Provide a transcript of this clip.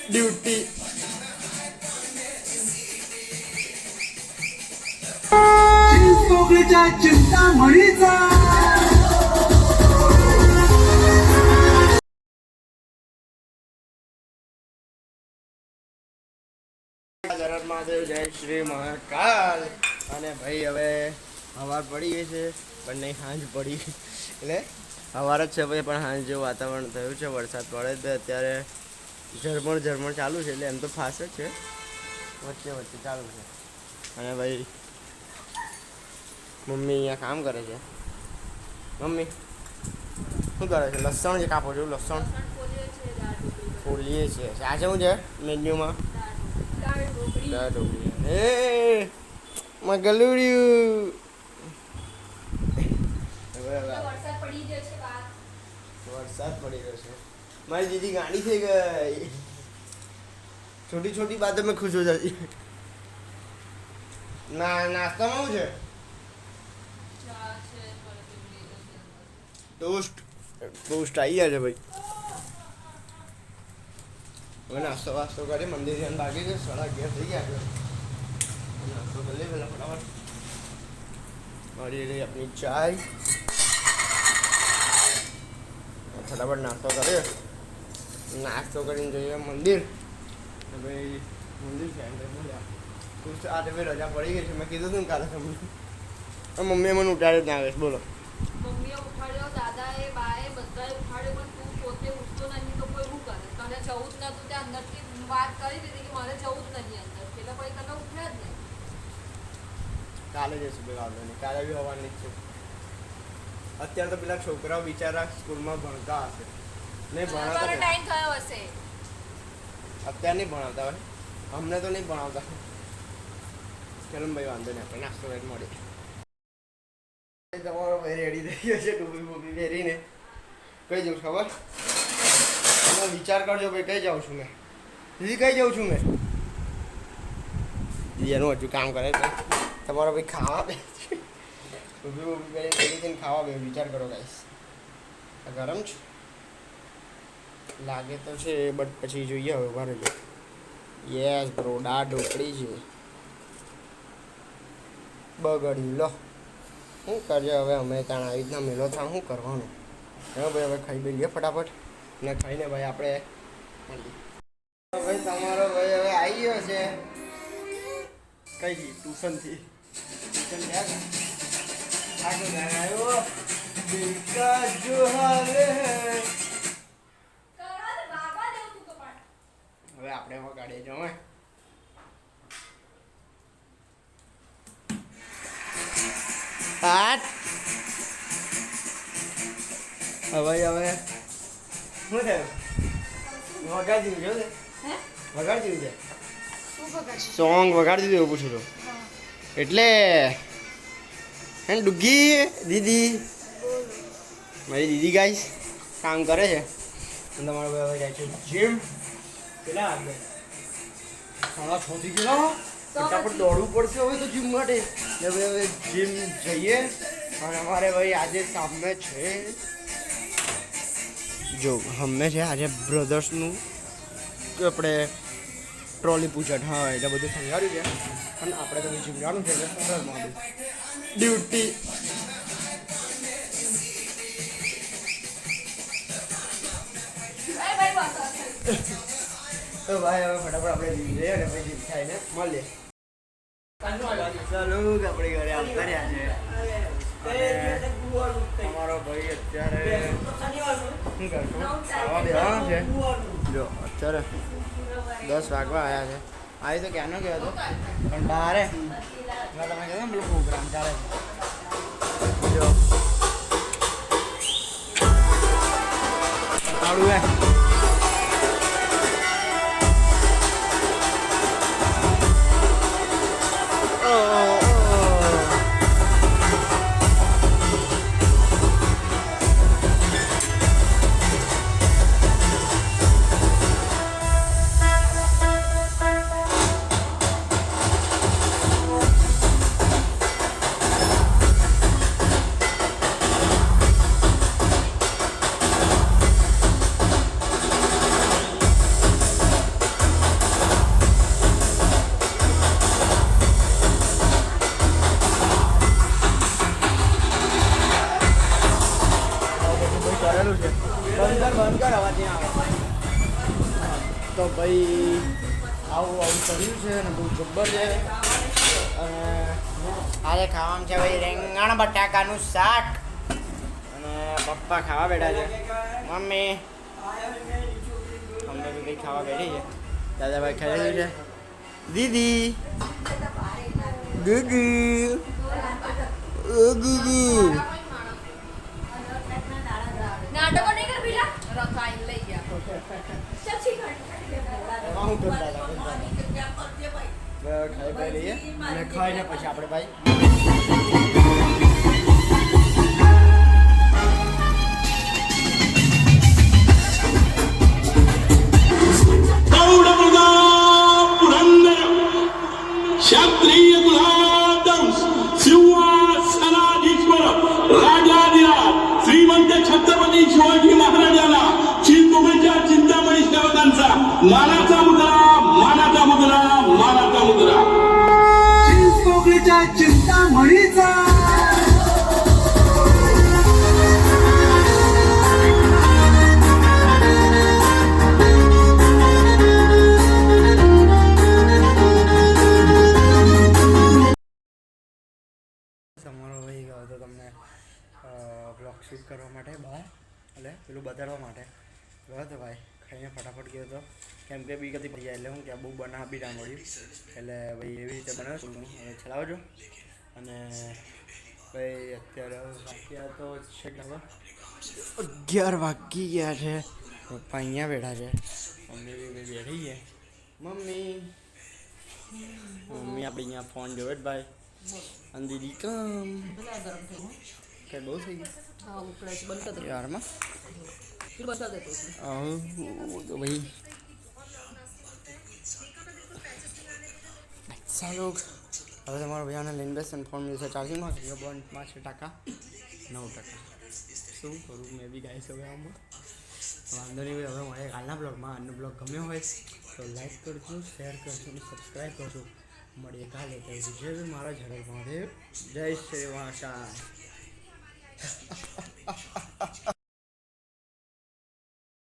Duty ચિંતામણીचा જરત Mahadev જય શ્રી મહાકાલ. અને ભાઈ હવે સવાર પડી ગઈ છે પણ નહીં સાંજ પડી એટલે સવાર જ છે ભાઈ પણ સાંજ જેવું વાતાવરણ થયું છે. વરસાદ પડે તો અત્યારે ઝરમણ ચાલુ છે એટલે એમ તો ફાસ્ટ જ છે, વચ્ચે વચ્ચે ચાલુ છે. અને ભાઈ મમ્મી અહીંયા કામ કરે છે. મમ્મી શું કરે છે? લસણ જે કાપો છો? લસણ ફોલીએ છીએ. આજે શું છે મેન્યુમાં? દાળ ઢોકળી. એ મગલુડિયું વરસાદ પડી રહ્યો છે. મારી દીદી ગાડી થઈ ગઈ. छोटी छोटी बातों में खुश हो जाती है. ना नाश्ताમાં શું છે? ટોસ્ટ આવી ગયા છે ભાઈ. હવે નાસ્તો વાસ્તો કરી મંદિર ધ્યાન બાકી છે. 11:30 થઈ ગયા છે. નાસ્તો કરી લે પેલા ફટાફટ. મારી રહી આપણી ચાય. ફટાફટ નાસ્તો કરીએ. નાસ્તો કરીને જઈએ મંદિર. ભાઈ મંદિર છે આજે ભાઈ રજા પડી ગઈ છે. મેં કીધું હતું ને કાલે તમને. મમ્મીએ મને ઉઠાડ્યો ના આવે. બોલો. મમ્મીએ ઉઠાડ્યો, દાદાએ, બાએ બધાએ ઉઠાડ્યો, પણ તું પોતે ઉઠતો નહીં તો કોઈ શું કરે? તને જવું જ નતું તે અંદરથી વાત કરી દીધી કે મારે જવું જ નહીં અંદર, એટલે પછી તને ઉઠ્યા જ નહીં. કાલે જઈશું પેલા વાંધો નહીં. કાલે બી હોવાની જ છે. અત્યારે તો પેલા છોકરાઓ બિચારા સ્કૂલમાં ભણતા હશે. નહીં ભણાવતા ટાઈમ થયો હશે. અત્યારે નહીં ભણાવતા હોય. અમને તો નહીં ભણાવતા. ચલો ભાઈ વાંધો નહીં, આપણે નાસ્તો વેટ મળે. તમારો ભાઈ રેડી થઈ ગયો છે ટોપી બોપી પહેરીને. કઈ જવું ખબર? તમે વિચાર કરજો ભાઈ કઈ જાઉં છું મેં. દીદી કઈ જાઉં છું મેં? દીદી એનું હજુ કામ કરે છે. તમારો ભાઈ ખાવા બે ટોપી બોપી પહેરીને ખાવા બે. વિચાર કરો ગાઈસ. આ ગરમ છે લાગે તો છે બટ પછી જોઈએ હવે ઉભા રહેજો. યસ બ્રો દાળ ઢોકળી છે. બગડ્યું લો શું કરજો હવે. અમે ત્યાં આવી રીતના મેલો થાય શું કરવાનું? હવે ભાઈ હવે ખાઈ લઈએ ફટાફટ. ને ખાઈને ભાઈ આપણે ભાઈ તમારો ભાઈ હવે આવી ગયો છે. કઈ ગઈ ટ્યુશનથી? ટ્યુશન ગયા આવ્યો બેકા જો હાલે. હવે આપણે વગાડીએ જો હાટ. હવે શું થયું? વગાડી દીધું છે. વગાડી દીધું છે. સોંગ વગાડી દીધું એવું પૂછું છું. એટલે હે ડુગ્ગી દીદી, મારી દીદી ગાઈસ કામ કરે છે. તમારો ભાઈ હવે જાય છે જીમ. પેલા 6:30 ગયેલા ફટાફટ દોડવું પડશે હવે તો જીમ માટે. ને ભાઈ હવે જીમ જઈએ. અને અમારે ભાઈ આજે સામે છે જો હમે છે આજે બ્રધર્સનું આપણે ટ્રોલી પૂછટ. હા એટલે બધું સમજાવ્યું છે. અને આપણે તો જીમ જવાનું છે ડ્યુટી. તો ભાઈ હવે ફટાફટ આપણે જીમ જઈએ અને પછી જીમ ખાઈને મળીએ. ચાલો આપણે ઘરે આવતા રહ્યા છે. અમારો ભાઈ અત્યારે શું કરશું ખાવા બેવાનું છે. જો અત્યારે 10 વાગવા આવ્યા છે. આવી તો ક્યાંનો ગયો હતો પણ બહારે તમે કહેતો ને પેલો પ્રોગ્રામ ચાલે છે. જો આવડું હે તો ભાઈ આવું કર્યું છે અને બહુ જબ્બર છે. અને આજે ખાવાનું છે ભાઈ રીંગણ બટાકાનું શાક. અને પપ્પા ખાવા બેઠા છે. મમ્મી અમને બી કંઈ ખાવા બેઠી છે. દાદાભાઈ ખાઈ છે. દીદી દીદી દીદી નાટકો નહીં કર પેલા રખાઈ લઈ ગયા ખાઈ ભાઈ લઈએ અને ખાઈને પછી આપણે ભાઈ क्षत्रिय कुलादंश सिंहासनाधीश्वर राजाधिराज श्रीमंत छत्रपती शिवाजी महाराजांना चिंतुकीच्या चिंतामणी सेवकांचा मानाचा मुद्रा मानाचा मुद्रा मानाचा मुद्रा चिंतुकीच्या चिंतामणीचा તમારો ભાઈ ગયો હતો તમને બ્લોગ શૂટ કરવા માટે બહાર એટલે પેલું બતાડવા માટે ગયો હતો ભાઈ. ખાઈને ફટાફટ ગયો હતો કેમ કે બી કદી પડી જાય એટલે હું કે બહુ બનાવ બી ના મળ્યું એટલે ભાઈ એવી રીતે બનાવ્યો છું. હવે ચલાવજો. અને ભાઈ અત્યારે વાગ્યા તો છે ખબર 11 વાગી ગયા છે. પપ્પા અહીંયા બેઠા છે. મમ્મી બી બેઠી છે. મમ્મી આપણી અહીંયા ફોન જોવે જ ભાઈ. અને દીદી કામ કઈ બહુ થઈ ગયું હા ઉકળે છે બંધ કર યારમાં બતા દેતો તો ભાઈ ચાલો હવે તમારો ભૈયાને લઈને બેસીને ફોન મળશે ચાર્જિંગમાં બંધમાં છે 9%. શું કરું મેં બી ગાઈશ હવે આમાં વાંધો નહીં. હવે મળે કાલના બ્લોગમાં. આજનો બ્લોગ ગમ્યો હોય તો લાઈક કરજો, શેર કરજો અને સબસ્ક્રાઈબ કરજો. મળીએ કાલે. જય મારા ઝડપ મહાદેવ. જય શ્રી વાસા.